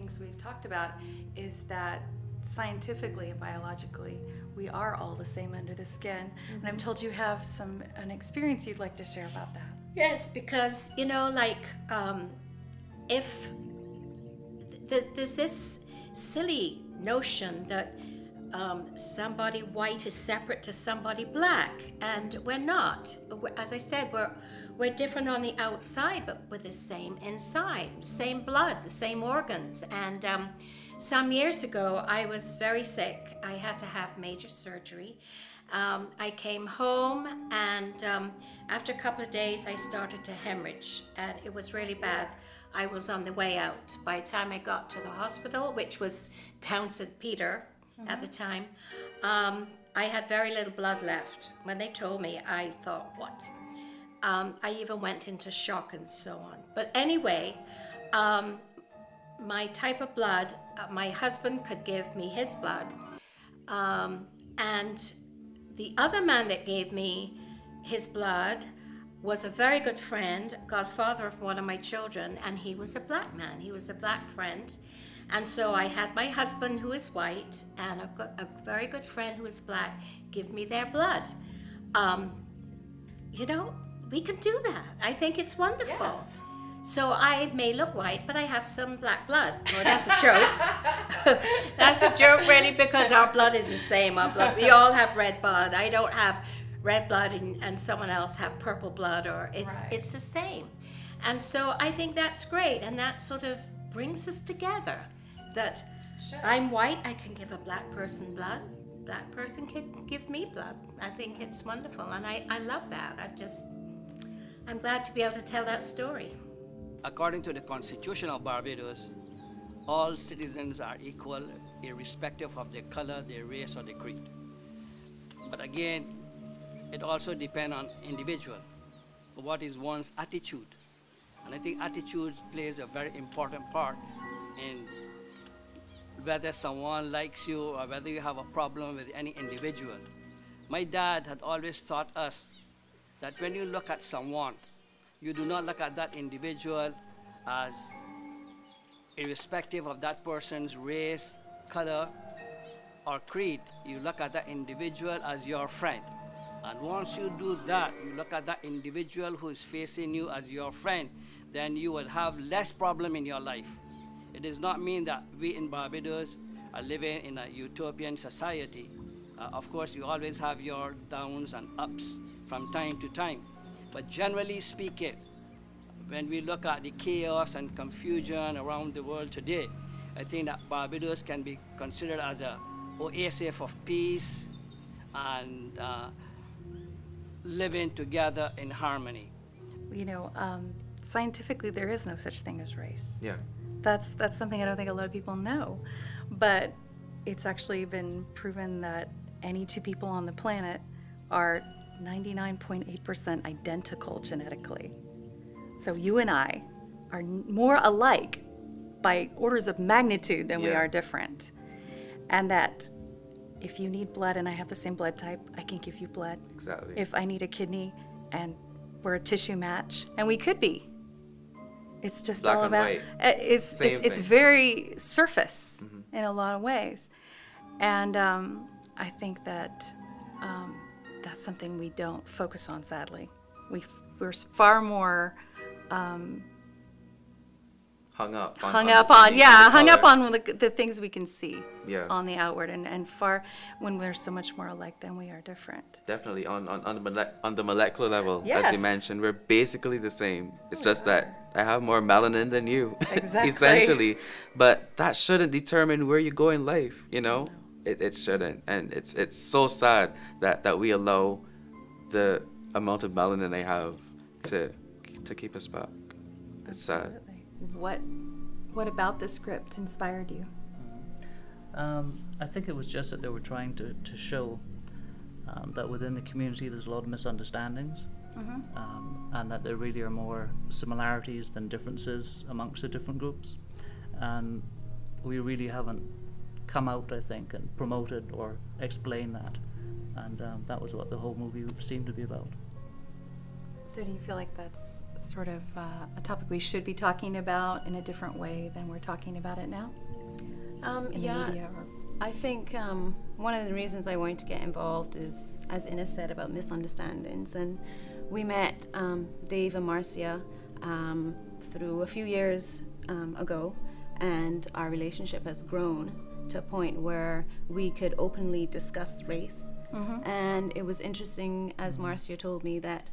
things we've talked about is that scientifically and biologically, we are all the same under the skin. And I'm told you have an experience you'd like to share about that. Yes, because, if there's this silly notion that somebody white is separate to somebody black, and we're not. As I said, we're different on the outside, but we're the same inside, same blood, the same organs. And some years ago, I was very sick. I had to have major surgery. I came home, and after a couple of days, I started to hemorrhage, and it was really bad. I was on the way out. By the time I got to the hospital, which was Town St. Peter at the time, I had very little blood left. When they told me, I thought, what? I even went into shock and so on. But anyway, my type of blood, my husband could give me his blood, and the other man that gave me his blood was a very good friend, godfather of one of my children, and he was a black man. He was a black friend. And so I had my husband, who is white, and a very good friend who is black, give me their blood. We can do that. I think it's wonderful. Yes. So I may look white, but I have some black blood. Oh, that's a joke. That's a joke, really, because our blood is the same. We all have red blood. I don't have red blood and someone else have purple blood, or it's the same. And so I think that's great, and that sort of brings us together. That I'm white, I can give a black person blood. Black person can give me blood. I think it's wonderful, and I love that. I'm glad to be able to tell that story. According to the Constitution of Barbados, all citizens are equal, irrespective of their color, their race, or their creed. But again, it also depends on individual. What is one's attitude? And I think attitude plays a very important part in whether someone likes you or whether you have a problem with any individual. My dad had always taught us that when you look at someone, you do not look at that individual as irrespective of that person's race, color, or creed. You look at that individual as your friend. And once you do that, you look at that individual who is facing you as your friend, then you will have less problem in your life. It does not mean that we in Barbados are living in a utopian society. Of course, you always have your downs and ups from time to time. But generally speaking, when we look at the chaos and confusion around the world today, I think that Barbados can be considered as an oasis of peace and living together in harmony. Scientifically, there is no such thing as race. Yeah. That's something I don't think a lot of people know. But it's actually been proven that any two people on the planet are 99.8% identical genetically. So you and I are more alike by orders of magnitude than we are different. And that if you need blood and I have the same blood type, I can give you blood. Exactly. If I need a kidney and we're a tissue match, and we could be. It's just Black all and about white. It's very surface in a lot of ways. And I think that that's something we don't focus on, sadly. We're far more hung up on the things we can see on the outward, and far when we're so much more alike than we are different. Definitely on the molecular level, as Yes. you mentioned, we're basically the same. It's just that I have more melanin than you, Exactly. essentially. But that shouldn't determine where you go in life, It shouldn't, and it's so sad that we allow the amount of melanin they have to keep us back. It's sad. Absolutely. What about this script inspired you? I think it was just that they were trying to show that within the community there's a lot of misunderstandings, and that there really are more similarities than differences amongst the different groups. And we really haven't come out, I think, and promoted or explained that. And that was what the whole movie seemed to be about. So do you feel like that's sort of a topic we should be talking about in a different way than we're talking about it now in the media? Or... I think one of the reasons I wanted to get involved is, as Ina said, about misunderstandings. And we met Dave and Marcia through a few years ago, and our relationship has grown to a point where we could openly discuss race. And it was interesting, as Marcia told me, that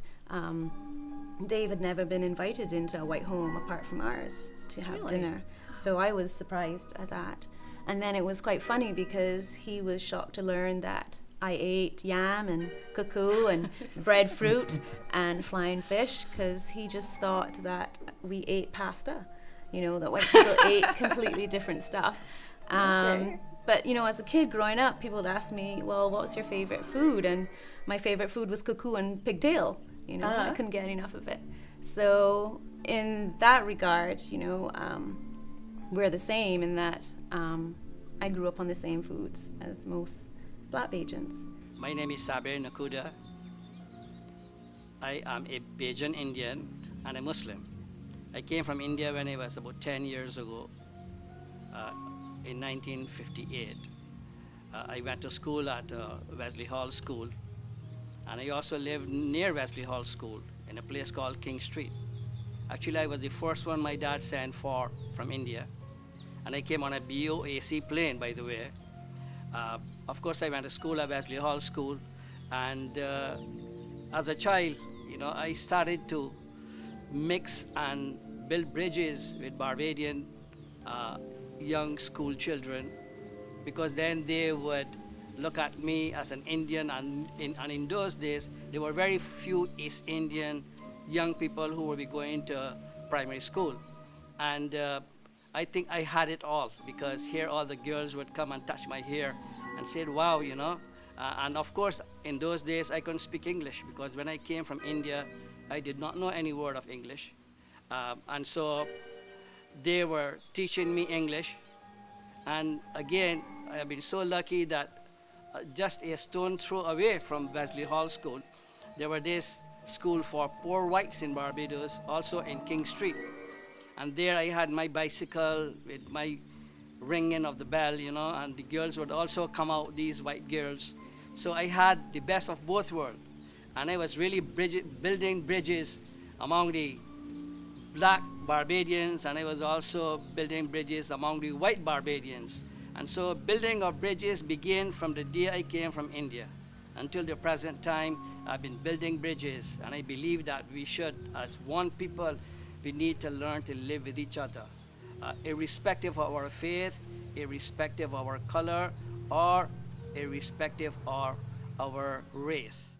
Dave had never been invited into a white home apart from ours to have dinner. So I was surprised at that. And then it was quite funny because he was shocked to learn that I ate yam and cuckoo and breadfruit and flying fish, because he just thought that we ate pasta, you know, that white people ate completely different stuff. But, you know, as a kid growing up, people would ask me, well, what's your favorite food? And my favorite food was cuckoo and pigtail. You know, I couldn't get enough of it. So in that regard, you know, we're the same in that I grew up on the same foods as most Black Bajans. My name is Sabir Nakhuda. I am a Bajan Indian and a Muslim. I came from India when I was about 10 years ago, in 1958. I went to school at Wesley Hall School, and I also lived near Wesley Hall School in a place called King Street. Actually, I was the first one my dad sent for from India, and I came on a BOAC plane, by the way. Of course, I went to school at Wesley Hall School, and as a child, you know, I started to mix and build bridges with Barbadian young school children, because then they would look at me as an Indian, and in those days, there were very few East Indian young people who would be going to primary school. And I think I had it all, because here all the girls would come and touch my hair and said, wow, you know. And of course, in those days, I couldn't speak English, because when I came from India, I did not know any word of English. And so they were teaching me English. And again, I have been so lucky that just a stone throw away from Wesley Hall School, there were this school for poor whites in Barbados, also in King Street. And there I had my bicycle with my ringing of the bell, you know, and the girls would also come out, these white girls. So I had the best of both worlds. And I was really building bridges among the Black Barbadians, and I was also building bridges among the white Barbadians. And so building of bridges began from the day I came from India. Until the present time, I've been building bridges, and I believe that we should, as one people, we need to learn to live with each other, irrespective of our faith, irrespective of our color, or irrespective of our race.